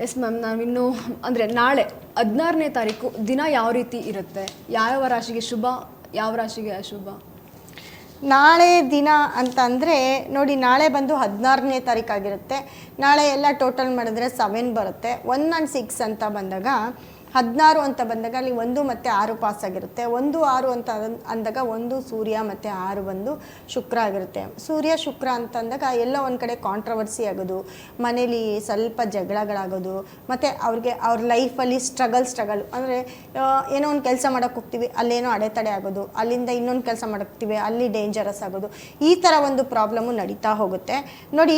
Yes ma'am, ನಾವಿನ್ನು ಅಂದರೆ ನಾಳೆ 16ನೇ ತಾರೀಕು ದಿನ ಯಾವ ರೀತಿ ಇರುತ್ತೆ, ಯಾವ ರಾಶಿಗೆ ಶುಭ, ಯಾವ ರಾಶಿಗೆ ಅಶುಭ? ನಾಳೆ ದಿನ ಅಂತ ಅಂದರೆ ನೋಡಿ, ನಾಳೆ ಬಂದು 16ನೇ ತಾರೀಕಾಗಿರುತ್ತೆ. ನಾಳೆ ಎಲ್ಲ ಟೋಟಲ್ ಮಾಡಿದ್ರೆ 7 ಬರುತ್ತೆ. 1 and 6 ಅಂತ ಬಂದಾಗ 16 ಅಂತ ಬಂದಾಗ ಅಲ್ಲಿ 1 ಮತ್ತು 6 ಪಾಸ್ ಆಗಿರುತ್ತೆ. 1 6 ಅಂತ ಅಂದಾಗ 1 ಸೂರ್ಯ ಮತ್ತು 6 ಬಂದು ಶುಕ್ರ ಆಗಿರುತ್ತೆ. ಸೂರ್ಯ ಶುಕ್ರ ಅಂತ ಅಂದಾಗ ಎಲ್ಲ ಒಂದು ಕಡೆ ಕಾಂಟ್ರವರ್ಸಿ ಆಗೋದು, ಮನೇಲಿ ಸ್ವಲ್ಪ ಜಗಳಗಳಾಗೋದು, ಮತ್ತು ಅವ್ರ ಲೈಫಲ್ಲಿ ಸ್ಟ್ರಗಲ್ ಅಂದರೆ ಏನೋ ಒಂದು ಕೆಲಸ ಮಾಡೋಕ್ಕೆ ಹೋಗ್ತೀವಿ, ಅಲ್ಲೇನೋ ಅಡೆತಡೆ ಆಗೋದು, ಅಲ್ಲಿಂದ ಇನ್ನೊಂದು ಕೆಲಸ ಮಾಡೋಕ್ತೀವಿ, ಅಲ್ಲಿ ಡೇಂಜರಸ್ ಆಗೋದು, ಈ ಥರ ಒಂದು ಪ್ರಾಬ್ಲಮ್ಮು ನಡೀತಾ ಹೋಗುತ್ತೆ. ನೋಡಿ,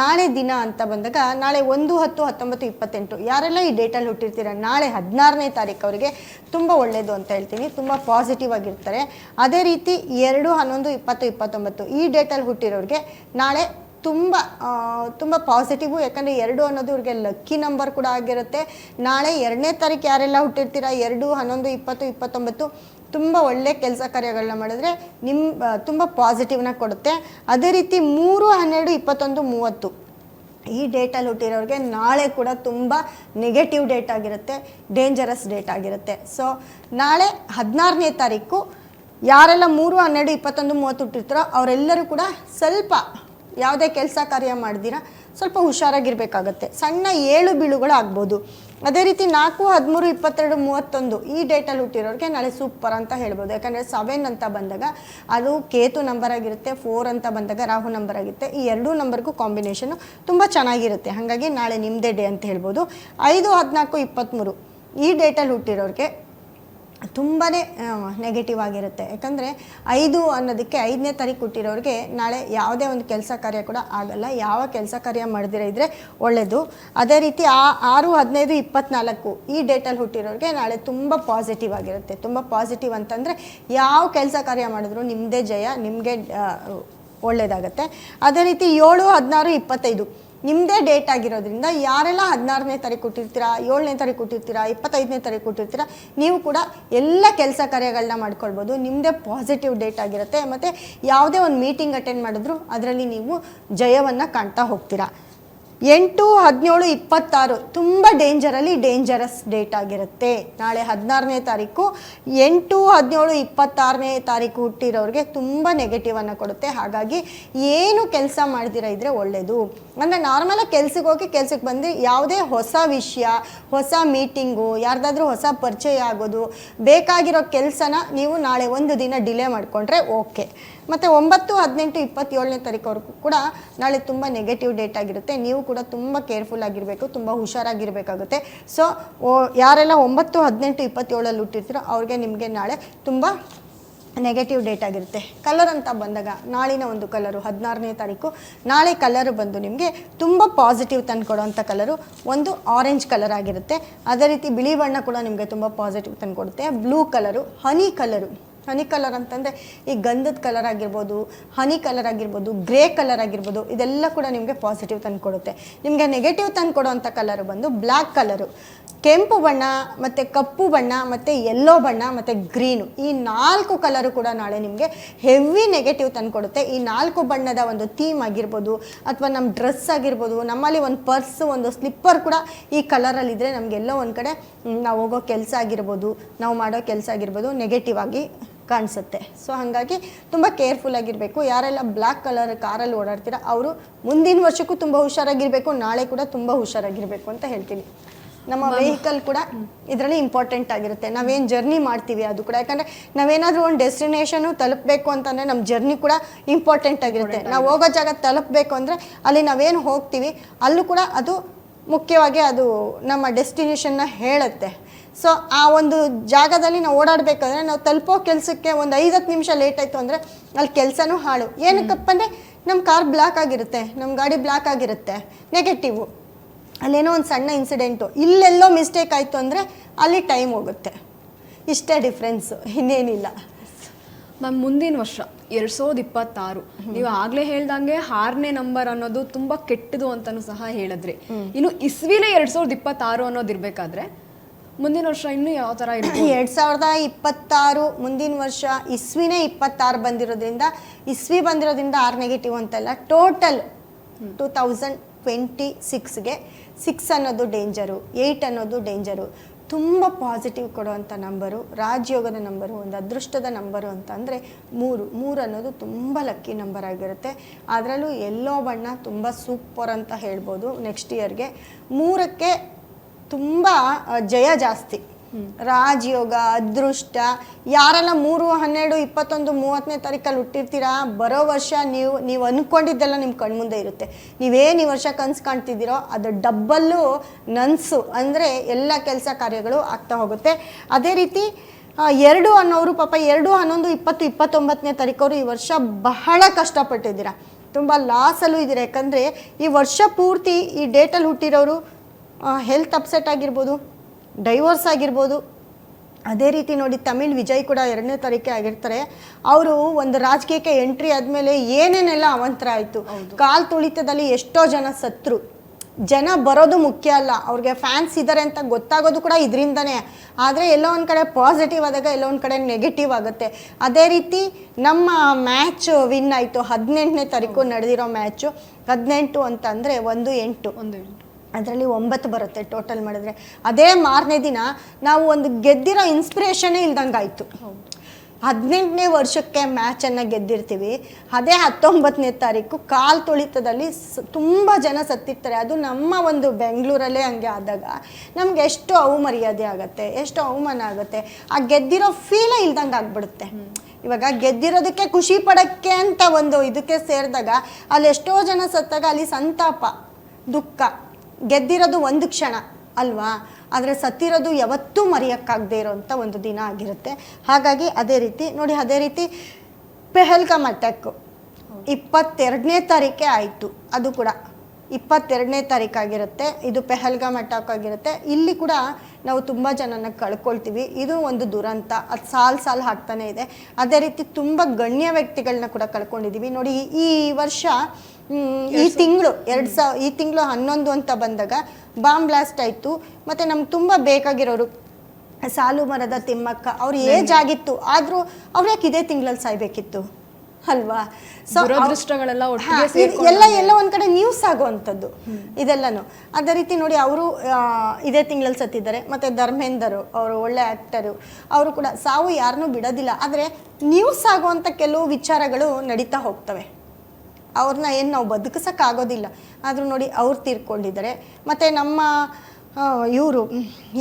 ನಾಳೆ ದಿನ ಅಂತ ಬಂದಾಗ ನಾಳೆ 1 10 19 28 ಯಾರೆಲ್ಲ ಈ ಡೇಟಲ್ಲಿ ಹುಟ್ಟಿರ್ತೀರ, ನಾಳೆ 16ನೇ ತಾರೀಕು ಅವರಿಗೆ ತುಂಬ ಒಳ್ಳೆಯದು ಅಂತ ಹೇಳ್ತೀನಿ. ತುಂಬ ಪಾಸಿಟಿವ್ ಆಗಿರ್ತಾರೆ. ಅದೇ ರೀತಿ 2 11 20 29 ಈ ಡೇಟಲ್ಲಿ ಹುಟ್ಟಿರೋರಿಗೆ ನಾಳೆ ತುಂಬ ಪಾಸಿಟಿವು. ಯಾಕಂದರೆ 2 ಅನ್ನೋದು ಇವ್ರಿಗೆ ಲಕ್ಕಿ ನಂಬರ್ ಕೂಡ ಆಗಿರುತ್ತೆ. ನಾಳೆ 2ನೇ ತಾರೀಕು ಯಾರೆಲ್ಲ ಹುಟ್ಟಿರ್ತೀರ, 2 11 20 29 ತುಂಬ ಒಳ್ಳೆ ಕೆಲಸ ಕಾರ್ಯಗಳನ್ನ ಮಾಡಿದ್ರೆ ತುಂಬ ಪಾಸಿಟಿವ್ನ ಕೊಡುತ್ತೆ. ಅದೇ ರೀತಿ 3 12 21 30 ಈ ಡೇಟಲ್ಲಿ ಹುಟ್ಟಿರೋರಿಗೆ ನಾಳೆ ಕೂಡ ತುಂಬ ನೆಗೆಟಿವ್ ಡೇಟ್ ಆಗಿರುತ್ತೆ, ಡೇಂಜರಸ್ ಡೇಟ್ ಆಗಿರುತ್ತೆ. ಸೊ ನಾಳೆ 16ನೇ ತಾರೀಕು ಯಾರೆಲ್ಲ 3 12 21 30 ಹುಟ್ಟಿರ್ತಾರೋ ಅವರೆಲ್ಲರೂ ಕೂಡ ಸ್ವಲ್ಪ ಯಾವುದೇ ಕೆಲಸ ಕಾರ್ಯ ಮಾಡಿದಿರ ಸ್ವಲ್ಪ ಹುಷಾರಾಗಿರ್ಬೇಕಾಗತ್ತೆ. ಸಣ್ಣ ಏಳು ಬೀಳುಗಳು ಆಗ್ಬೋದು. ಅದೇ ರೀತಿ 4 13 22 31 ಈ ಡೇಟಲ್ಲಿ ಹುಟ್ಟಿರೋರಿಗೆ ನಾಳೆ ಸೂಪರ್ ಅಂತ ಹೇಳ್ಬೋದು. ಯಾಕಂದರೆ 7 ಅಂತ ಬಂದಾಗ ಅದು ಕೇತು ನಂಬರ್ ಆಗಿರುತ್ತೆ, 4 ಅಂತ ಬಂದಾಗ ರಾಹು ನಂಬರ್ ಆಗಿರುತ್ತೆ. ಈ 2 ನಂಬರ್ಗೂ ಕಾಂಬಿನೇಷನ್ನು ತುಂಬ ಚೆನ್ನಾಗಿರುತ್ತೆ. ಹಾಗಾಗಿ ನಾಳೆ ನಿಮ್ಮದೇ ಡೇ ಅಂತ ಹೇಳ್ಬೋದು. 5 14 23 ಈ ಡೇಟಲ್ಲಿ ಹುಟ್ಟಿರೋರಿಗೆ ತುಂಬಾ ನೆಗೆಟಿವ್ ಆಗಿರುತ್ತೆ. ಯಾಕಂದರೆ 5 ಅನ್ನೋದಕ್ಕೆ 5ನೇ ತಾರೀಕು ಹುಟ್ಟಿರೋರಿಗೆ ನಾಳೆ ಯಾವುದೇ ಒಂದು ಕೆಲಸ ಕಾರ್ಯ ಕೂಡ ಆಗಲ್ಲ. ಯಾವ ಕೆಲಸ ಕಾರ್ಯ ಮಾಡದಿರ ಇದ್ದರೆ ಒಳ್ಳೆಯದು. ಅದೇ ರೀತಿ 6 15 24 ಈ ಡೇಟಲ್ಲಿ ಹುಟ್ಟಿರೋರಿಗೆ ನಾಳೆ ತುಂಬ ಪಾಸಿಟಿವ್ ಆಗಿರುತ್ತೆ. ತುಂಬ ಪಾಸಿಟಿವ್ ಅಂತಂದರೆ ಯಾವ ಕೆಲಸ ಕಾರ್ಯ ಮಾಡಿದ್ರು ನಿಮ್ಮದೇ ಜಯ, ನಿಮಗೆ ಒಳ್ಳೆಯದಾಗತ್ತೆ. ಅದೇ ರೀತಿ 7 16 25 ನಿಮ್ಮದೇ ಡೇಟ್ ಆಗಿರೋದ್ರಿಂದ ಯಾರೆಲ್ಲ 16ನೇ ತಾರೀಕು ಹುಟ್ಟಿರ್ತೀರಾ, 7ನೇ ತಾರೀಕು ಹುಟ್ಟಿರ್ತೀರಾ, 25ನೇ ತಾರೀಕು ಹುಟ್ಟಿರ್ತೀರಾ, ನೀವು ಕೂಡ ಎಲ್ಲ ಕೆಲಸ ಕಾರ್ಯಗಳನ್ನ ಮಾಡ್ಕೊಳ್ಬೋದು. ನಿಮ್ಮದೇ ಪಾಸಿಟಿವ್ ಡೇಟ್ ಆಗಿರುತ್ತೆ. ಮತ್ತು ಯಾವುದೇ ಒಂದು ಮೀಟಿಂಗ್ ಅಟೆಂಡ್ ಮಾಡಿದ್ರು ಅದರಲ್ಲಿ ನೀವು ಜಯವನ್ನು ಕಾಣ್ತಾ ಹೋಗ್ತೀರಾ. 8 17 26 ತುಂಬ ಡೇಂಜರಸ್ ಡೇಟ್ ಆಗಿರುತ್ತೆ. ನಾಳೆ 16ನೇ ತಾರೀಕು 8 17 26ನೇ ತಾರೀಕು ಹುಟ್ಟಿರೋರಿಗೆ ತುಂಬ ನೆಗೆಟಿವನ್ನು ಕೊಡುತ್ತೆ. ಹಾಗಾಗಿ ಏನು ಕೆಲಸ ಮಾಡ್ದಿರ ಇದ್ದರೆ ಒಳ್ಳೆಯದು. ಅಂದರೆ ನಾರ್ಮಲಾಗಿ ಕೆಲ್ಸಕ್ಕೆ ಬಂದು ಯಾವುದೇ ಹೊಸ ವಿಷಯ, ಹೊಸ ಮೀಟಿಂಗು, ಯಾರ್ದಾದ್ರೂ ಹೊಸ ಪರಿಚಯ ಆಗೋದು, ಬೇಕಾಗಿರೋ ಕೆಲಸನ ನೀವು ನಾಳೆ ಒಂದು ದಿನ ಡಿಲೇ ಮಾಡಿಕೊಂಡ್ರೆ ಓಕೆ. ಮತ್ತು 9 18 27ನೇ ತಾರೀಕುವರೆಗೂ ಕೂಡ ನಾಳೆ ತುಂಬ ನೆಗೆಟಿವ್ ಡೇಟ್ ಆಗಿರುತ್ತೆ. ನೀವು ಕೂಡ ತುಂಬ ಕೇರ್ಫುಲ್ ಆಗಿರಬೇಕು, ತುಂಬ ಹುಷಾರಾಗಿರಬೇಕಾಗುತ್ತೆ. ಸೊ ಯಾರೆಲ್ಲ 9 18 27ಅಲ್ಲಿ ಹುಟ್ಟಿರ್ತೀರೋ ಅವ್ರಿಗೆ ನಿಮಗೆ ನಾಳೆ ತುಂಬ ನೆಗೆಟಿವ್ ಡೇಟ್ ಆಗಿರುತ್ತೆ. ಕಲರ್ ಅಂತ ಬಂದಾಗ ನಾಳಿನ ಒಂದು ಕಲರು 16ನೇ ತಾರೀಕು ನಾಳೆ ಕಲರು ಬಂದು ನಿಮಗೆ ತುಂಬ ಪಾಸಿಟಿವ್ ತಂದು ಕೊಡುವಂಥ ಕಲರು ಒಂದು ಆರೆಂಜ್ ಕಲರ್ ಆಗಿರುತ್ತೆ. ಅದೇ ರೀತಿ ಬಿಳಿ ಬಣ್ಣ ಕೂಡ ನಿಮಗೆ ತುಂಬ ಪಾಸಿಟಿವ್ ತಂದು ಕೊಡುತ್ತೆ. ಬ್ಲೂ ಕಲರು, ಹನಿ ಕಲರ್ ಅಂತಂದರೆ ಈ ಗಂಧದ ಕಲರ್ ಆಗಿರ್ಬೋದು, ಹನಿ ಕಲರ್ ಆಗಿರ್ಬೋದು, ಗ್ರೇ ಕಲರ್ ಆಗಿರ್ಬೋದು, ಇದೆಲ್ಲ ಕೂಡ ನಿಮಗೆ ಪಾಸಿಟಿವ್ ತಂದು ಕೊಡುತ್ತೆ. ನಿಮಗೆ ನೆಗೆಟಿವ್ ತಂದು ಕೊಡುವಂಥ ಕಲರು ಬಂದು ಬ್ಲ್ಯಾಕ್ ಕಲರು, ಕೆಂಪು ಬಣ್ಣ, ಮತ್ತು ಕಪ್ಪು ಬಣ್ಣ, ಮತ್ತು ಯೆಲ್ಲೋ ಬಣ್ಣ, ಮತ್ತು ಗ್ರೀನು, ಈ 4 ಕಲರು ಕೂಡ ನಾಳೆ ನಿಮಗೆ ಹೆವಿ ನೆಗೆಟಿವ್ ತಂದು ಕೊಡುತ್ತೆ. ಈ 4 ಬಣ್ಣದ ಒಂದು ಥೀಮ್ ಆಗಿರ್ಬೋದು, ಅಥವಾ ನಮ್ಮ ಡ್ರೆಸ್ ಆಗಿರ್ಬೋದು, ನಮ್ಮಲ್ಲಿ ಒಂದು ಪರ್ಸು, ಒಂದು ಸ್ಲಿಪ್ಪರ್ ಕೂಡ ಈ ಕಲರಲ್ಲಿದ್ದರೆ ನಮಗೆಲ್ಲೋ ಒಂದು ಕಡೆ ನಾವು ಹೋಗೋ ಕೆಲಸ ಆಗಿರ್ಬೋದು, ನಾವು ಮಾಡೋ ಕೆಲಸ ಆಗಿರ್ಬೋದು ನೆಗೆಟಿವ್ ಆಗಿ ಕಾಣಿಸುತ್ತೆ. ಸೊ ಹಾಗಾಗಿ ತುಂಬ ಕೇರ್ಫುಲ್ ಆಗಿರಬೇಕು. ಯಾರೆಲ್ಲ ಬ್ಲ್ಯಾಕ್ ಕಲರ್ ಕಾರಲ್ಲಿ ಓಡಾಡ್ತೀರ ಅವರು ಮುಂದಿನ ವರ್ಷಕ್ಕೂ ತುಂಬ ಹುಷಾರಾಗಿರಬೇಕು, ನಾಳೆ ಕೂಡ ತುಂಬ ಹುಷಾರಾಗಿರಬೇಕು ಅಂತ ಹೇಳ್ತೀನಿ. ನಮ್ಮ ವೆಹಿಕಲ್ ಕೂಡ ಇದರಲ್ಲಿ ಇಂಪಾರ್ಟೆಂಟ್ ಆಗಿರುತ್ತೆ. ನಾವೇನು ಜರ್ನಿ ಮಾಡ್ತೀವಿ ಅದು ಕೂಡ, ಯಾಕಂದರೆ ನಾವೇನಾದರೂ ಒಂದು ಡೆಸ್ಟಿನೇಷನು ತಲುಪಬೇಕು ಅಂತಂದರೆ ನಮ್ಮ ಜರ್ನಿ ಕೂಡ ಇಂಪಾರ್ಟೆಂಟ್ ಆಗಿರುತ್ತೆ. ನಾವು ಹೋಗೋ ಜಾಗ ತಲುಪಬೇಕು ಅಂದರೆ ಅಲ್ಲಿ ನಾವೇನು ಹೋಗ್ತೀವಿ ಅಲ್ಲೂ ಕೂಡ ಅದು ಮುಖ್ಯವಾಗಿ ಅದು ನಮ್ಮ ಡೆಸ್ಟಿನೇಷನ್ನ ಹೇಳುತ್ತೆ. ಸೊ ಆ ಒಂದು ಜಾಗದಲ್ಲಿ ನಾವು ಓಡಾಡಬೇಕಾದ್ರೆ ನಾವು ತಲುಪೋ ಕೆಲಸಕ್ಕೆ ಒಂದು 5-10 ನಿಮಿಷ ಲೇಟ್ ಆಯಿತು ಅಂದರೆ ಅಲ್ಲಿ ಕೆಲಸನೂ ಹಾಳು. ಏನಕ್ಕಪ್ಪ ಅಂದರೆ ನಮ್ಮ ಕಾರ್ ಬ್ಲಾಕ್ ಆಗಿರುತ್ತೆ, ನಮ್ಮ ಗಾಡಿ ಬ್ಲಾಕ್ ಆಗಿರುತ್ತೆ, ನೆಗೆಟಿವು. ಅಲ್ಲೇನೋ ಒಂದು ಸಣ್ಣ ಇನ್ಸಿಡೆಂಟು, ಇಲ್ಲೆಲ್ಲೋ ಮಿಸ್ಟೇಕ್ ಆಯಿತು ಅಂದರೆ ಅಲ್ಲಿ ಟೈಮ್ ಹೋಗುತ್ತೆ. ಇಷ್ಟೇ ಡಿಫ್ರೆನ್ಸು, ಇನ್ನೇನಿಲ್ಲ. ಮ್ಯಾಮ್, ಮುಂದಿನ ವರ್ಷ 2026 ನೀವು ಆಗಲೇ ಹೇಳ್ದಂಗೆ 6ನೇ ನಂಬರ್ ಅನ್ನೋದು ತುಂಬ ಕೆಟ್ಟದು ಅಂತಲೂ ಸಹ ಹೇಳಿದ್ರಿ. ಇನ್ನು ಇಸ್ವಿನೇ 2026 ಅನ್ನೋದು ಇರಬೇಕಾದ್ರೆ ಮುಂದಿನ ವರ್ಷ ಇನ್ನೂ ಯಾವ ಥರ ಇರುತ್ತೆ? 2026 ಮುಂದಿನ ವರ್ಷ ಇಸ್ವಿನೇ 26 ಬಂದಿರೋದ್ರಿಂದ 6 ನೆಗೆಟಿವ್ ಅಂತಲ್ಲ, ಟೋಟಲ್ 2026 26ಗೆ 6 ಅನ್ನೋದು ಡೇಂಜರು, 8 ಅನ್ನೋದು ಡೇಂಜರು. ತುಂಬ ಪಾಸಿಟಿವ್ ಕೊಡುವಂಥ ನಂಬರು, ರಾಜಯೋಗದ ನಂಬರು, ಒಂದು ಅದೃಷ್ಟದ ನಂಬರು ಅಂತ ಅಂದರೆ 3 ಅನ್ನೋದು ತುಂಬ ಲಕ್ಕಿ ನಂಬರ್ ಆಗಿರುತ್ತೆ. ಅದರಲ್ಲೂ ಎಲ್ಲೋ ಬಣ್ಣ ತುಂಬ ಸೂಪರ್ ಅಂತ ಹೇಳ್ಬೋದು. ನೆಕ್ಸ್ಟ್ ಇಯರ್ಗೆ 3ಕ್ಕೆ ತುಂಬ ಜಯ ಜಾಸ್ತಿ. ರಾಜಯೋಗ, ಅದೃಷ್ಟ. ಯಾರೆಲ್ಲ 3, 12, 21, 30ನೇ ತಾರೀಕಲ್ಲಿ ಹುಟ್ಟಿರ್ತೀರಾ, ಬರೋ ವರ್ಷ ನೀವು ಅಂದ್ಕೊಂಡಿದ್ದೆಲ್ಲ ನಿಮ್ಮ ಕಣ್ಮುಂದೆ ಇರುತ್ತೆ. ನೀವೇನು ಈ ವರ್ಷ ಕನಸು ಕಾಣ್ತಿದ್ದೀರೋ ಅದು ಡಬ್ಬಲ್ಲು ನನಸು ಅಂದರೆ ಎಲ್ಲ ಕೆಲಸ ಕಾರ್ಯಗಳು ಆಗ್ತಾ ಹೋಗುತ್ತೆ. ಅದೇ ರೀತಿ 2 ಅನ್ನೋರು ಪಾಪ 2, 11, 20, 29ನೇ ತಾರೀಕವರು ಈ ವರ್ಷ ಬಹಳ ಕಷ್ಟಪಟ್ಟಿದ್ದೀರಾ, ತುಂಬ ಲಾಸಲ್ಲೂ ಇದ್ದೀರಾ. ಯಾಕಂದರೆ ಈ ವರ್ಷ ಪೂರ್ತಿ ಈ ಡೇಟಲ್ಲಿ ಹುಟ್ಟಿರೋರು ಹೆಲ್ತ್ ಅಪ್ಸೆಟ್ ಆಗಿರ್ಬೋದು, ಡೈವೋರ್ಸ್ ಆಗಿರ್ಬೋದು. ಅದೇ ರೀತಿ ನೋಡಿ ತಮಿಳ್ ವಿಜಯ್ ಕೂಡ 2ನೇ ತಾರೀಕೆ ಆಗಿರ್ತಾರೆ. ಅವರು ಒಂದು ರಾಜಕೀಯಕ್ಕೆ ಎಂಟ್ರಿ ಆದಮೇಲೆ ಏನೇನೆಲ್ಲ ಅವಂತರ ಆಯಿತು. ಕಾಲ್ ತುಳಿತದಲ್ಲಿ ಎಷ್ಟೋ ಜನ ಸತ್ರು. ಜನ ಬರೋದು ಮುಖ್ಯ ಅಲ್ಲ, ಅವ್ರಿಗೆ ಫ್ಯಾನ್ಸ್ ಇದ್ದಾರೆ ಅಂತ ಗೊತ್ತಾಗೋದು ಕೂಡ ಇದರಿಂದನೇ. ಆದರೆ ಎಲ್ಲೋ ಒಂದು ಕಡೆ ಪಾಸಿಟಿವ್ ಆದಾಗ ಎಲ್ಲೋ ಒಂದು ಕಡೆ ನೆಗೆಟಿವ್ ಆಗುತ್ತೆ. ಅದೇ ರೀತಿ ನಮ್ಮ ಮ್ಯಾಚ್ ವಿನ್ ಆಯಿತು. 18ನೇ ತಾರೀಕು ನಡೆದಿರೋ ಮ್ಯಾಚು 18 ಅಂತ ಅಂದರೆ 1-8 ಅದರಲ್ಲಿ 9 ಬರುತ್ತೆ ಟೋಟಲ್ ಮಾಡಿದ್ರೆ. ಅದೇ ಮಾರನೇ ದಿನ ನಾವು ಒಂದು ಗೆದ್ದಿರೋ ಇನ್ಸ್ಪಿರೇಷನ್ನೇ ಇಲ್ದಂಗೆ ಆಯಿತು. 18ನೇ ವರ್ಷಕ್ಕೆ ಮ್ಯಾಚನ್ನು ಗೆದ್ದಿರ್ತೀವಿ. ಅದೇ 19ನೇ ತಾರೀಕು ಕಾಲ್ ತುಳಿತದಲ್ಲಿ ತುಂಬ ಜನ ಸತ್ತಿರ್ತಾರೆ. ಅದು ನಮ್ಮ ಒಂದು ಬೆಂಗಳೂರಲ್ಲೇ ಹಂಗೆ ಆದಾಗ ನಮ್ಗೆ ಎಷ್ಟು ಅವಮರ್ಯಾದೆ ಆಗುತ್ತೆ, ಎಷ್ಟು ಅವಮಾನ ಆಗುತ್ತೆ. ಆ ಗೆದ್ದಿರೋ ಫೀಲೇ ಇಲ್ದಂಗೆ ಆಗ್ಬಿಡುತ್ತೆ. ಇವಾಗ ಗೆದ್ದಿರೋದಕ್ಕೆ ಖುಷಿ ಪಡೋಕ್ಕೆ ಅಂತ ಒಂದು ಇದಕ್ಕೆ ಸೇರಿದಾಗ ಅಲ್ಲಿ ಎಷ್ಟೋ ಜನ ಸತ್ತಾಗ ಅಲ್ಲಿ ಸಂತಾಪ, ದುಃಖ. ಗೆದ್ದಿರೋದು ಒಂದು ಕ್ಷಣ ಅಲ್ವಾ, ಆದರೆ ಸತ್ತಿರೋದು ಯಾವತ್ತೂ ಮರೆಯೋಕ್ಕಾಗದೇ ಇರೋವಂಥ ಒಂದು ದಿನ ಆಗಿರುತ್ತೆ. ಹಾಗಾಗಿ ಅದೇ ರೀತಿ ನೋಡಿ, ಅದೇ ರೀತಿ ಪೆಹಲ್ಗಾಮ್ ಅಟ್ಯಾಕು 22ನೇ ತಾರೀಕೆ ಆಯಿತು. ಅದು ಕೂಡ 22ನೇ ತಾರೀಕಾಗಿರುತ್ತೆ. ಇದು ಪೆಹಲ್ಗಾಮ್ ಅಟ್ಯಾಕ್ ಆಗಿರುತ್ತೆ. ಇಲ್ಲಿ ಕೂಡ ನಾವು ತುಂಬ ಜನನ ಕಳ್ಕೊಳ್ತೀವಿ. ಇದು ಒಂದು ದುರಂತ, ಅದು ಸಾಲು ಆಗ್ತಾನೆ ಇದೆ. ಅದೇ ರೀತಿ ತುಂಬ ಗಣ್ಯ ವ್ಯಕ್ತಿಗಳನ್ನ ಕೂಡ ಕಳ್ಕೊಂಡಿದ್ದೀವಿ. ನೋಡಿ ಈ ವರ್ಷ ಈ ತಿಂಗಳು ಈ ತಿಂಗಳು 11 ಅಂತ ಬಂದಾಗ ಬಾಂಬ್ ಬ್ಲಾಸ್ಟ್ ಆಯಿತು. ಮತ್ತು ನಮ್ಗೆ ತುಂಬ ಬೇಕಾಗಿರೋರು ಸಾಲು ಮರದ ತಿಮ್ಮಕ್ಕ, ಅವ್ರ ಏಜ್ ಆಗಿತ್ತು, ಆದರೂ ಅವ್ರು ಯಾಕೆ ಇದೇ ತಿಂಗಳಲ್ಲಿ ಸಾಯ್ಬೇಕಿತ್ತು ಅಲ್ವಾ? ಸೊ ಎಲ್ಲ ಒಂದು ಕಡೆ ನ್ಯೂಸ್ ಆಗುವಂಥದ್ದು ಇದೆಲ್ಲನೂ. ಅದೇ ರೀತಿ ನೋಡಿ ಅವರು ಇದೇ ತಿಂಗಳಲ್ಲಿ ಸತ್ತಿದ್ದಾರೆ. ಮತ್ತು ಧರ್ಮೇಂದರ್ ಅವರು ಒಳ್ಳೆ ಆ್ಯಕ್ಟರು, ಅವರು ಕೂಡ ಸಾವು ಯಾರನ್ನೂ ಬಿಡೋದಿಲ್ಲ. ಆದರೆ ನ್ಯೂಸ್ ಆಗುವಂಥ ಕೆಲವು ವಿಚಾರಗಳು ನಡೀತಾ ಹೋಗ್ತವೆ. ಅವ್ರನ್ನ ಏನು ನಾವು ಬದುಕಿಸೋಕ್ಕಾಗೋದಿಲ್ಲ. ಆದರೂ ನೋಡಿ ಅವ್ರು ತೀರ್ಕೊಂಡಿದ್ದಾರೆ. ಮತ್ತು ನಮ್ಮ ಇವರು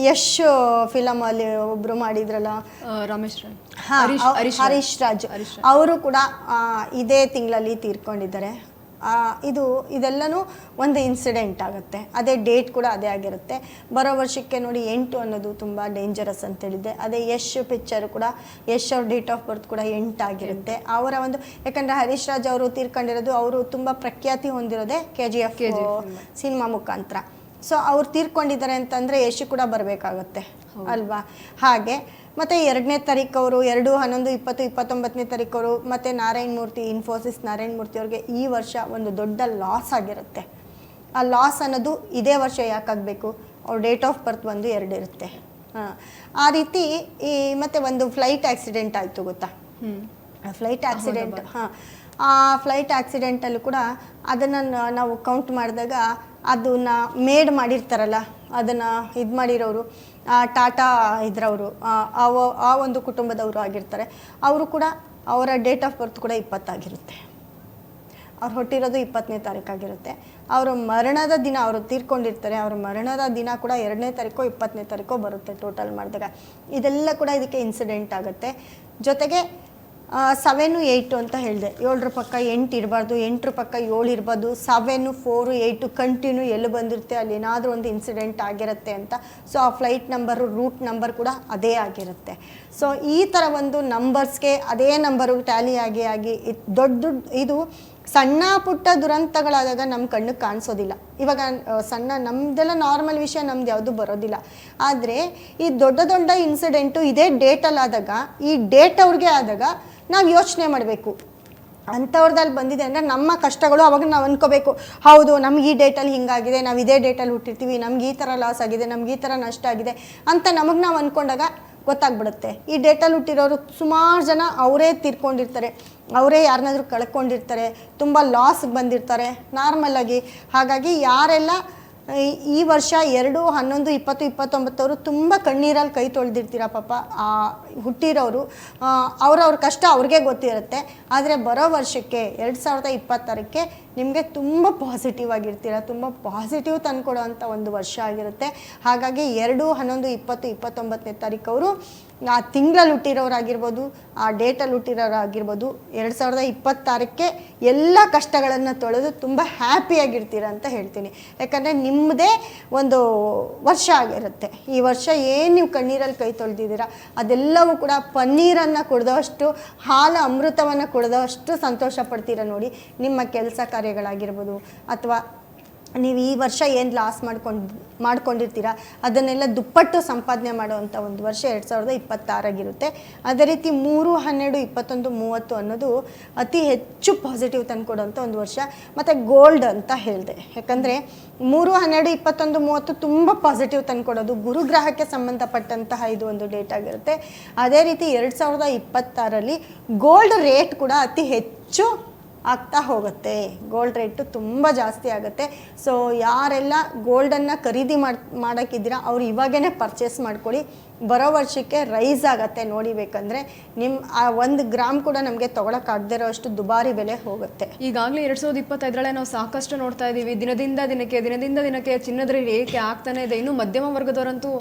ಯಶ್ ಫಿಲಮಲ್ಲಿ ಒಬ್ಬರು ಮಾಡಿದ್ರಲ್ಲ, ರಮೇಶ್ ರಾಯ್, ಹರೀಶ್ ರಾಜ್, ಅವರು ಕೂಡ ಇದೇ ತಿಂಗಳಲ್ಲಿ ತೀರ್ಕೊಂಡಿದ್ದಾರೆ. ಇದೆಲ್ಲನೂ ಒಂದು ಇನ್ಸಿಡೆಂಟ್ ಆಗುತ್ತೆ. ಅದೇ ಡೇಟ್ ಕೂಡ ಅದೇ ಆಗಿರುತ್ತೆ. ಬರೋ ವರ್ಷಕ್ಕೆ ನೋಡಿ 8 ಅನ್ನೋದು ತುಂಬ ಡೇಂಜರಸ್ ಅಂತೇಳಿದ್ದೆ. ಅದೇ ಯಶ್ ಪಿಕ್ಚರ್ ಕೂಡ ಯಶ್ ಅವ್ರ ಡೇಟ್ ಆಫ್ ಬರ್ತ್ ಕೂಡ 8 ಆಗಿರುತ್ತೆ. ಅವರ ಒಂದು, ಯಾಕಂದರೆ ಹರೀಶ್ ರಾಜ್ ಅವರು ತೀರ್ಕೊಂಡಿರೋದು, ಅವರು ತುಂಬ ಪ್ರಖ್ಯಾತಿ ಹೊಂದಿರೋದೇ KGF ಸಿನಿಮಾ ಮುಖಾಂತರ. ಸೊ ಅವ್ರು ತೀರ್ಕೊಂಡಿದ್ದಾರೆ ಅಂತಂದರೆ ಯಶ್ ಕೂಡ ಬರಬೇಕಾಗತ್ತೆ ಅಲ್ವಾ? ಹಾಗೆ ಮತ್ತು 2ನೇ ತಾರೀಕು ಅವರು 2, 11, 20, 29ನೇ ತಾರೀಕು ಅವರು ಮತ್ತು ನಾರಾಯಣ್ ಮೂರ್ತಿ, ಇನ್ಫೋಸಿಸ್ ನಾರಾಯಣ್ ಮೂರ್ತಿ ಅವ್ರಿಗೆ ಈ ವರ್ಷ ಒಂದು ದೊಡ್ಡ ಲಾಸ್ ಆಗಿರುತ್ತೆ. ಆ ಲಾಸ್ ಅನ್ನೋದು ಇದೇ ವರ್ಷ ಯಾಕಾಗಬೇಕು? ಅವ್ರ ಡೇಟ್ ಆಫ್ ಬರ್ತ್ 1-2 ಇರುತ್ತೆ. ಆ ರೀತಿ ಮತ್ತು ಒಂದು ಫ್ಲೈಟ್ ಆಕ್ಸಿಡೆಂಟ್ ಆಯಿತು ಗೊತ್ತಾ? ಫ್ಲೈಟ್ ಆಕ್ಸಿಡೆಂಟ್, ಆ ಫ್ಲೈಟ್ ಆಕ್ಸಿಡೆಂಟಲ್ಲೂ ಕೂಡ ಅದನ್ನು ನಾವು ಕೌಂಟ್ ಮಾಡಿದಾಗ ಅದನ್ನು ಮೇಡ್ ಮಾಡಿರ್ತಾರಲ್ಲ, ಅದನ್ನು ಇದು ಮಾಡಿರೋರು ಟಾಟಾ ಇದ್ರವರು, ಆ ಒಂದು ಕುಟುಂಬದವರು ಆಗಿರ್ತಾರೆ. ಅವರು ಕೂಡ ಅವರ ಡೇಟ್ ಆಫ್ ಬರ್ತ್ ಕೂಡ 20 ಆಗಿರುತ್ತೆ. ಅವ್ರು ಹುಟ್ಟಿರೋದು 20ನೇ ತಾರೀಕಾಗಿರುತ್ತೆ. ಅವರ ಮರಣದ ದಿನ, ಅವರು ತೀರ್ಕೊಂಡಿರ್ತಾರೆ, ಅವ್ರ ಮರಣದ ದಿನ ಕೂಡ 2ನೇ ತಾರೀಕೋ 20ನೇ ತಾರೀಕೋ ಬರುತ್ತೆ ಟೋಟಲ್ ಮಾಡಿದಾಗ. ಇದೆಲ್ಲ ಕೂಡ ಇದಕ್ಕೆ ಇನ್ಸಿಡೆಂಟ್ ಆಗುತ್ತೆ. ಜೊತೆಗೆ 7, 8 ಅಂತ ಹೇಳಿದೆ. 7ರ ಪಕ್ಕ 8 ಇರಬಾರ್ದು, 8ರ ಪಕ್ಕ 7 ಇರ್ಬೋದು. 7, 4, 8 ಕಂಟಿನ್ಯೂ ಎಲ್ಲಿ ಬಂದಿರುತ್ತೆ ಅಲ್ಲಿ ಏನಾದರೂ ಒಂದು ಇನ್ಸಿಡೆಂಟ್ ಆಗಿರುತ್ತೆ ಅಂತ. ಸೊ ಆ ಫ್ಲೈಟ್ ನಂಬರು, ರೂಟ್ ನಂಬರ್ ಕೂಡ ಅದೇ ಆಗಿರುತ್ತೆ. ಸೊ ಈ ಥರ ಒಂದು ನಂಬರ್ಸ್ಗೆ ಅದೇ ನಂಬರು ಟ್ಯಾಲಿ ಆಗಿ ದೊಡ್ಡ ಇದು ಸಣ್ಣ ಪುಟ್ಟ ದುರಂತಗಳಾದಾಗ ನಮ್ಮ ಕಣ್ಣಿಗೆ ಕಾಣಿಸೋದಿಲ್ಲ. ಇವಾಗ ನಮ್ಮದೆಲ್ಲ ನಾರ್ಮಲ್ ವಿಷಯ, ನಮ್ದು ಯಾವುದು ಬರೋದಿಲ್ಲ. ಆದರೆ ಈ ದೊಡ್ಡ ಇನ್ಸಿಡೆಂಟು ಇದೇ ಡೇಟಲ್ಲಾದಾಗ, ಈ ಡೇಟ್ ಅವ್ರಿಗೆ ಆದಾಗ ನಾವು ಯೋಚನೆ ಮಾಡಬೇಕು, ಅಂಥವ್ರದಲ್ಲಿ ಬಂದಿದೆ ಅಂದರೆ ನಮ್ಮ ಕಷ್ಟಗಳು. ಅವಾಗ ನಾವು ಅಂದ್ಕೋಬೇಕು, ಹೌದು ನಮ್ಗೆ ಈ ಡೇಟಲ್ಲಿ ಹಿಂಗಾಗಿದೆ, ನಾವು ಇದೇ ಡೇಟಲ್ಲಿ ಹುಟ್ಟಿರ್ತೀವಿ, ನಮ್ಗೆ ಈ ಥರ ಲಾಸ್ ಆಗಿದೆ, ನಮ್ಗೆ ಈ ಥರ ನಷ್ಟ ಆಗಿದೆ ಅಂತ ನಮಗೆ ನಾವು ಅಂದ್ಕೊಂಡಾಗ ಗೊತ್ತಾಗ್ಬಿಡುತ್ತೆ. ಈ ಡೇಟಲ್ಲಿ ಹುಟ್ಟಿರೋರು ಸುಮಾರು ಜನ ಅವರೇ ತೀರ್ಕೊಂಡಿರ್ತಾರೆ, ಅವರೇ ಯಾರನ್ನಾದ್ರೂ ಕಳ್ಕೊಂಡಿರ್ತಾರೆ, ತುಂಬ ಲಾಸ್ಗೆ ಬಂದಿರ್ತಾರೆ ನಾರ್ಮಲಾಗಿ. ಹಾಗಾಗಿ ಯಾರೆಲ್ಲ ಈ ವರ್ಷ 2, 11, 20, 29 ತುಂಬ ಕಣ್ಣೀರಲ್ಲಿ ಕೈ ತೊಳೆದಿರ್ತೀರ ಪಾಪ ಹುಟ್ಟಿರೋರು, ಅವ್ರವ್ರ ಕಷ್ಟ ಅವ್ರಿಗೆ ಗೊತ್ತಿರುತ್ತೆ. ಆದರೆ ಬರೋ ವರ್ಷಕ್ಕೆ 2026ಕ್ಕೆ ನಿಮಗೆ ತುಂಬ ಪಾಸಿಟಿವ್ ಆಗಿರ್ತೀರ, ತುಂಬ ಪಾಸಿಟಿವ್ ತಂದುಕೊಡೋ ಅಂಥ ಒಂದು ವರ್ಷ ಆಗಿರುತ್ತೆ. ಹಾಗಾಗಿ 2, 11, 20, 29ನೇ ತಾರೀಕವರು ಆ ತಿಂಗಳಲ್ಲಿ ಹುಟ್ಟಿರೋರಾಗಿರ್ಬೋದು, ಆ ಡೇಟಲ್ಲಿ ಹುಟ್ಟಿರೋರಾಗಿರ್ಬೋದು, 2026ಕ್ಕೆ ಎಲ್ಲ ಕಷ್ಟಗಳನ್ನು ತೊಳೆದು ತುಂಬ ಹ್ಯಾಪಿಯಾಗಿರ್ತೀರ ಅಂತ ಹೇಳ್ತೀನಿ. ಯಾಕಂದರೆ ನಿಮ್ಮದೇ ಒಂದು ವರ್ಷ ಆಗಿರುತ್ತೆ. ಈ ವರ್ಷ ಏನು ನೀವು ಕಣ್ಣೀರಲ್ಲಿ ಕೈ ತೊಳೆದಿದ್ದೀರ ಅದೆಲ್ಲವೂ ಕೂಡ ಪನ್ನೀರನ್ನು ಕುಡಿದಷ್ಟು, ಹಾಲು ಅಮೃತವನ್ನು ಕುಡಿದಷ್ಟು ಸಂತೋಷ ಪಡ್ತೀರ ನೋಡಿ. ನಿಮ್ಮ ಕೆಲಸ ಕಾರ್ಯಗಳಾಗಿರ್ಬೋದು, ಅಥವಾ ನೀವು ಈ ವರ್ಷ ಏನು ಲಾಸ್ ಮಾಡ್ಕೊಂಡಿರ್ತೀರ ಅದನ್ನೆಲ್ಲ ದುಪ್ಪಟ್ಟು ಸಂಪಾದನೆ ಮಾಡುವಂಥ ಒಂದು ವರ್ಷ 2026 ಅದೇ ರೀತಿ 3, 12, 21, 30 ಅನ್ನೋದು ಅತಿ ಹೆಚ್ಚು ಪಾಸಿಟಿವ್ ತಂದುಕೊಡೋಂಥ ಒಂದು ವರ್ಷ. ಮತ್ತು ಗೋಲ್ಡ್ ಅಂತ ಹೇಳಿದೆ, ಯಾಕಂದರೆ 3, 12, 21, 30 ತುಂಬ ಪಾಸಿಟಿವ್ ತಂದುಕೊಡೋದು, ಗುರುಗ್ರಹಕ್ಕೆ ಸಂಬಂಧಪಟ್ಟಂತಹ ಇದು ಒಂದು ಡೇಟ್ ಆಗಿರುತ್ತೆ. ಅದೇ ರೀತಿ 2026 ಗೋಲ್ಡ್ ರೇಟ್ ಕೂಡ ಅತಿ ಹೆಚ್ಚು ಆಗ್ತಾ ಹೋಗುತ್ತೆ. ಗೋಲ್ಡ್ ರೇಟು ತುಂಬ ಜಾಸ್ತಿ ಆಗುತ್ತೆ. ಸೊ ಯಾರೆಲ್ಲ ಗೋಲ್ಡನ್ನು ಖರೀದಿ ಮಾಡೋಕ್ಕಿದ್ದೀರಾ ಅವ್ರು ಇವಾಗೇ ಪರ್ಚೇಸ್ ಮಾಡ್ಕೊಳ್ಳಿ. ಬರೋ ವರ್ಷಕ್ಕೆ ರೈಸ್ ಆಗುತ್ತೆ ನೋಡಿ. ಬೇಕಂದರೆ ನಿಮ್ಮ ಆ 1 ಗ್ರಾಮ್ ಕೂಡ ನಮಗೆ ತೊಗೊಳಕ್ಕಾಗದೇ ಇರೋ ಅಷ್ಟು ದುಬಾರಿ ಬೆಲೆ ಹೋಗುತ್ತೆ. ಈಗಾಗಲೇ 2025 ನಾವು ಸಾಕಷ್ಟು ನೋಡ್ತಾ ಇದ್ದೀವಿ. ದಿನದಿಂದ ದಿನಕ್ಕೆ ಚಿನ್ನದ ರೇಟ್ ಏಕೆ ಆಗ್ತಾನೆ ಇದೆ. ಇನ್ನು ಮಧ್ಯಮ ವರ್ಗದವರಂತೂ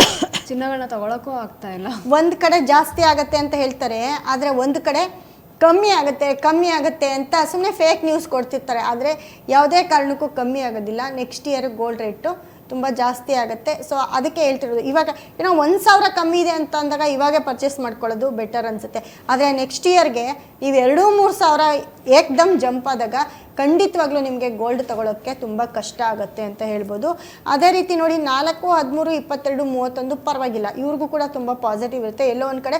ಚಿನ್ನಗಳನ್ನ ತಗೊಳಕ್ಕೂ ಆಗ್ತಾ ಇಲ್ಲ. ಒಂದು ಕಡೆ ಜಾಸ್ತಿ ಆಗುತ್ತೆ ಅಂತ ಹೇಳ್ತಾರೆ, ಆದರೆ ಒಂದು ಕಡೆ ಕಮ್ಮಿ ಆಗುತ್ತೆ ಅಂತ ಸುಮ್ಮನೆ ಫೇಕ್ ನ್ಯೂಸ್ ಕೊಡ್ತಿರ್ತಾರೆ. ಆದರೆ ಯಾವುದೇ ಕಾರಣಕ್ಕೂ ಕಮ್ಮಿ ಆಗೋದಿಲ್ಲ. ನೆಕ್ಸ್ಟ್ ಇಯರ್ ಗೋಲ್ಡ್ ರೇಟು ತುಂಬ ಜಾಸ್ತಿ ಆಗುತ್ತೆ. ಸೊ ಅದಕ್ಕೆ ಹೇಳ್ತಿರೋದು, ಇವಾಗ ಏನೋ 1,000 ಕಮ್ಮಿ ಇದೆ ಅಂತ ಅಂದಾಗ ಇವಾಗೇ ಪರ್ಚೇಸ್ ಮಾಡ್ಕೊಳ್ಳೋದು ಬೆಟರ್ ಅನಿಸುತ್ತೆ. ಆದರೆ ನೆಕ್ಸ್ಟ್ ಇಯರ್ಗೆ ನೀವು 2-3 ಸಾವಿರ ಏಕ್ದಮ್ ಜಂಪ್ ಆದಾಗ ಖಂಡಿತವಾಗ್ಲೂ ನಿಮಗೆ ಗೋಲ್ಡ್ ತೊಗೊಳೋಕ್ಕೆ ತುಂಬ ಕಷ್ಟ ಆಗುತ್ತೆ ಅಂತ ಹೇಳ್ಬೋದು. ಅದೇ ರೀತಿ ನೋಡಿ 4, 13, 22, 31 ಪರವಾಗಿಲ್ಲ, ಇವ್ರಿಗೂ ಕೂಡ ತುಂಬ ಪಾಸಿಟಿವ್ ಇರುತ್ತೆ. ಎಲ್ಲೋ ಒಂದು ಕಡೆ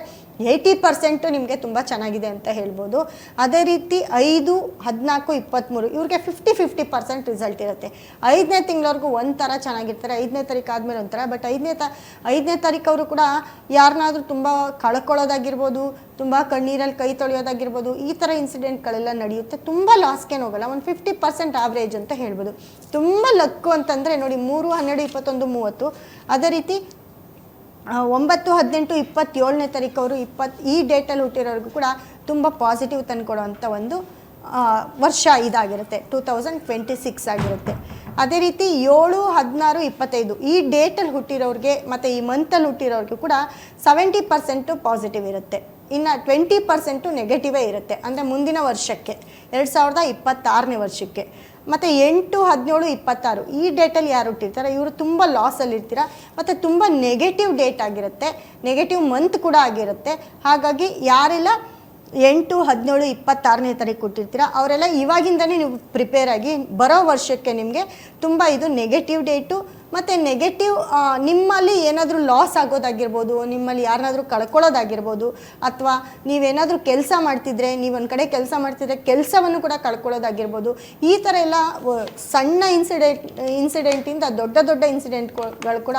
80% ನಿಮಗೆ ತುಂಬ ಚೆನ್ನಾಗಿದೆ ಅಂತ ಹೇಳ್ಬೋದು. ಅದೇ ರೀತಿ 5, 14, 23 ಇವ್ರಿಗೆ 50% ರಿಸಲ್ಟ್ ಇರುತ್ತೆ. 5ನೇ ತಿಂಗಳವರೆಗೂ ಒಂಥರ ಚೆನ್ನಾಗಿರ್ತಾರೆ, 5ನೇ ತಾರೀಕು ಆದಮೇಲೆ ಒಂಥರ. ಬಟ್ 5ನೇ ತಾರೀಕು ಅವರು ಕೂಡ ಯಾರನ್ನಾದ್ರೂ ತುಂಬ ಕಳ್ಕೊಳ್ಳೋದಾಗಿರ್ಬೋದು, ತುಂಬ ಕಣ್ಣೀರಲ್ಲಿ ಕೈ ತೊಳೆಯೋದಾಗಿರ್ಬೋದು, ಈ ಥರ ಇನ್ಸಿಡೆಂಟ್ಗಳೆಲ್ಲ ನಡೆಯುತ್ತೆ. ತುಂಬ ಲಾಸ್ಗೇನು ಹೋಗಲ್ಲ, ಒಂದು 50% ಆವ್ರೇಜ್ ಅಂತ ಹೇಳ್ಬೋದು. ತುಂಬ ಲಕ್ಕು ಅಂತಂದರೆ ನೋಡಿ 3, 12, 21, 30. ಅದೇ ರೀತಿ 9, 18, 27ನೇ ತಾರೀಕು ಅವರು ಈ ಡೇಟಲ್ಲಿ ಹುಟ್ಟಿರೋರಿಗೂ ಕೂಡ ತುಂಬ ಪಾಸಿಟಿವ್ ತಂದುಕೊಡೋವಂಥ ಒಂದು ವರ್ಷ ಇದಾಗಿರುತ್ತೆ, 2026 ಆಗಿರುತ್ತೆ. ಅದೇ ರೀತಿ 7, 16, 25 ಈ ಡೇಟಲ್ಲಿ ಹುಟ್ಟಿರೋರಿಗೆ ಮತ್ತು ಈ ಮಂತಲ್ಲಿ ಹುಟ್ಟಿರೋರಿಗೂ ಕೂಡ 70% ಪಾಸಿಟಿವ್ ಇರುತ್ತೆ. ಇನ್ನು 20% ನೆಗೆಟಿವೇ ಇರುತ್ತೆ, ಅಂದರೆ ಮುಂದಿನ ವರ್ಷಕ್ಕೆ 2026ನೇ ವರ್ಷಕ್ಕೆ. ಮತ್ತು 8, 17, 26 ಈ ಡೇಟಲ್ಲಿ ಯಾರು ಹುಟ್ಟಿರ್ತಾರೆ ಇವರು ತುಂಬ ಲಾಸಲ್ಲಿ ಇರ್ತೀರ, ಮತ್ತು ತುಂಬ ನೆಗೆಟಿವ್ ಡೇಟ್ ಆಗಿರುತ್ತೆ, ನೆಗೆಟಿವ್ ಮಂತ್ ಕೂಡ ಆಗಿರುತ್ತೆ. ಹಾಗಾಗಿ ಯಾರೆಲ್ಲ 8, 17, 26ನೇ ತಾರೀಕು ಕೊಟ್ಟಿರ್ತೀರ ಅವರೆಲ್ಲ ಇವಾಗಿಂದನೇ ನೀವು ಪ್ರಿಪೇರ್ ಆಗಿ. ಬರೋ ವರ್ಷಕ್ಕೆ ನಿಮಗೆ ತುಂಬ ಇದು ನೆಗೆಟಿವ್ ಡೇಟು ಮತ್ತು ನೆಗೆಟಿವ್ ನಿಮ್ಮಲ್ಲಿ ಏನಾದರೂ ಲಾಸ್ ಆಗೋದಾಗಿರ್ಬೋದು, ನಿಮ್ಮಲ್ಲಿ ಯಾರನ್ನಾದರೂ ಕಳ್ಕೊಳ್ಳೋದಾಗಿರ್ಬೋದು, ಅಥವಾ ನೀವೇನಾದರೂ ಕೆಲಸ ಮಾಡ್ತಿದ್ರೆ, ನೀವು ಒಂದು ಕಡೆ ಕೆಲಸ ಮಾಡ್ತಿದ್ರೆ ಕೆಲಸವನ್ನು ಕೂಡ ಕಳ್ಕೊಳ್ಳೋದಾಗಿರ್ಬೋದು. ಈ ಥರ ಎಲ್ಲ ಸಣ್ಣ ಇನ್ಸಿಡೆಂಟಿಂದ ದೊಡ್ಡ ಇನ್ಸಿಡೆಂಟ್ಗಳು ಕೂಡ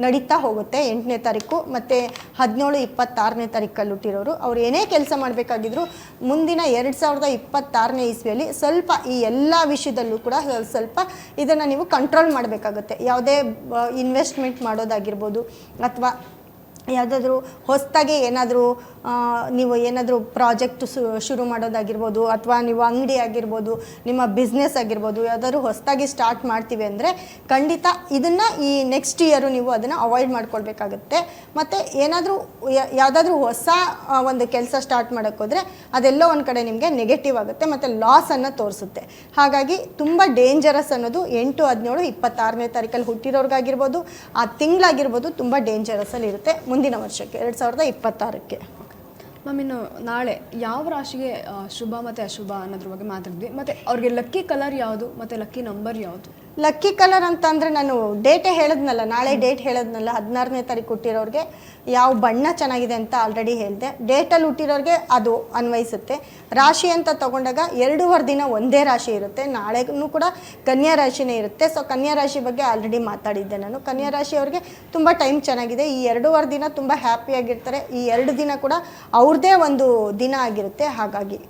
ನಡೀತಾ ಹೋಗುತ್ತೆ 8ನೇ ತಾರೀಕು ಮತ್ತು 17, 26ನೇ ತಾರೀಕಲ್ಲಿ ಹುಟ್ಟಿರೋರು. ಅವ್ರು ಏನೇ ಕೆಲಸ ಮಾಡಬೇಕಾಗಿದ್ರು ಮುಂದಿನ 2026ನೇ ಇಸ್ವಿಯಲ್ಲಿ ಸ್ವಲ್ಪ ಈ ಎಲ್ಲ ವಿಷಯದಲ್ಲೂ ಕೂಡ ಸ್ವಲ್ಪ ಇದನ್ನು ನೀವು ಕಂಟ್ರೋಲ್ ಮಾಡಬೇಕಾಗುತ್ತೆ. ಯಾವುದೇ ಇನ್ವೆಸ್ಟ್ಮೆಂಟ್ ಮಾಡೋದಾಗಿರ್ಬೋದು, ಅಥವಾ ಯಾವುದಾದ್ರೂ ಹೊಸದಾಗಿ ಏನಾದರೂ ನೀವು ಏನಾದರೂ ಪ್ರಾಜೆಕ್ಟ್ ಶುರು ಮಾಡೋದಾಗಿರ್ಬೋದು, ಅಥವಾ ನೀವು ಅಂಗಡಿ ಆಗಿರ್ಬೋದು, ನಿಮ್ಮ ಬಿಸ್ನೆಸ್ ಆಗಿರ್ಬೋದು, ಯಾವುದಾದ್ರೂ ಹೊಸದಾಗಿ ಸ್ಟಾರ್ಟ್ ಮಾಡ್ತೀವಿ ಅಂದರೆ ಖಂಡಿತ ಇದನ್ನು ಈ ನೆಕ್ಸ್ಟ್ ಇಯರು ನೀವು ಅದನ್ನು ಅವಾಯ್ಡ್ ಮಾಡ್ಕೊಳ್ಬೇಕಾಗುತ್ತೆ. ಮತ್ತು ಏನಾದರೂ ಯಾವುದಾದ್ರೂ ಹೊಸ ಒಂದು ಕೆಲಸ ಸ್ಟಾರ್ಟ್ ಮಾಡೋಕ್ಕೋದ್ರೆ ಅದೆಲ್ಲೋ ಒಂದು ಕಡೆ ನಿಮಗೆ ನೆಗೆಟಿವ್ ಆಗುತ್ತೆ ಮತ್ತು ಲಾಸನ್ನು ತೋರಿಸುತ್ತೆ. ಹಾಗಾಗಿ ತುಂಬ ಡೇಂಜರಸ್ ಅನ್ನೋದು 8, 17, 26ನೇ ತಾರೀಕಲ್ಲಿ ಹುಟ್ಟಿರೋರ್ಗಾಗಿರ್ಬೋದು, ಆ ತಿಂಗಳಾಗಿರ್ಬೋದು ತುಂಬ ಡೇಂಜರಸ್ಸಲ್ಲಿ ಇರುತ್ತೆ ಮುಂದಿನ ವರ್ಷಕ್ಕೆ 2026ಕ್ಕೆ. ಮ್ಯಾಮ್, ಇನ್ನು ನಾಳೆ ಯಾವ ರಾಶಿಗೆ ಶುಭ ಮತ್ತು ಅಶುಭ ಅನ್ನೋದ್ರ ಬಗ್ಗೆ ಮಾತಾಡಿದ್ವಿ. ಮತ್ತು ಅವ್ರಿಗೆ ಲಕ್ಕಿ ಕಲರ್ ಯಾವುದು ಮತ್ತು ಲಕ್ಕಿ ನಂಬರ್ ಯಾವುದು? ಲಕ್ಕಿ ಕಲರ್ ಅಂತ ಅಂದರೆ ನಾನು ಡೇಟೇ ಹೇಳಿದ್ನಲ್ಲ, ನಾಳೆ ಡೇಟ್ ಹೇಳಿದ್ನಲ್ಲ, 16ನೇ ತಾರೀಕು ಹುಟ್ಟಿರೋರಿಗೆ ಯಾವ ಬಣ್ಣ ಚೆನ್ನಾಗಿದೆ ಅಂತ ಆಲ್ರೆಡಿ ಹೇಳಿದೆ. ಡೇಟಲ್ಲಿ ಹುಟ್ಟಿರೋರಿಗೆ ಅದು ಅನ್ವಯಿಸುತ್ತೆ. ರಾಶಿ ಅಂತ ತಗೊಂಡಾಗ 2.5 ದಿನ ಒಂದೇ ರಾಶಿ ಇರುತ್ತೆ. ನಾಳೆಗೂ ಕೂಡ ಕನ್ಯಾ ರಾಶಿನೇ ಇರುತ್ತೆ. ಸೊ ಕನ್ಯಾ ರಾಶಿ ಬಗ್ಗೆ ಆಲ್ರೆಡಿ ಮಾತಾಡಿದ್ದೆ ನಾನು. ಕನ್ಯಾ ರಾಶಿಯವ್ರಿಗೆ ತುಂಬ ಟೈಮ್ ಚೆನ್ನಾಗಿದೆ. ಈ 2.5 ದಿನ ತುಂಬ ಹ್ಯಾಪಿಯಾಗಿರ್ತಾರೆ. ಈ 2 ದಿನ ಕೂಡ ಅವ್ರದ್ದೇ ಒಂದು ದಿನ ಆಗಿರುತ್ತೆ. ಹಾಗಾಗಿ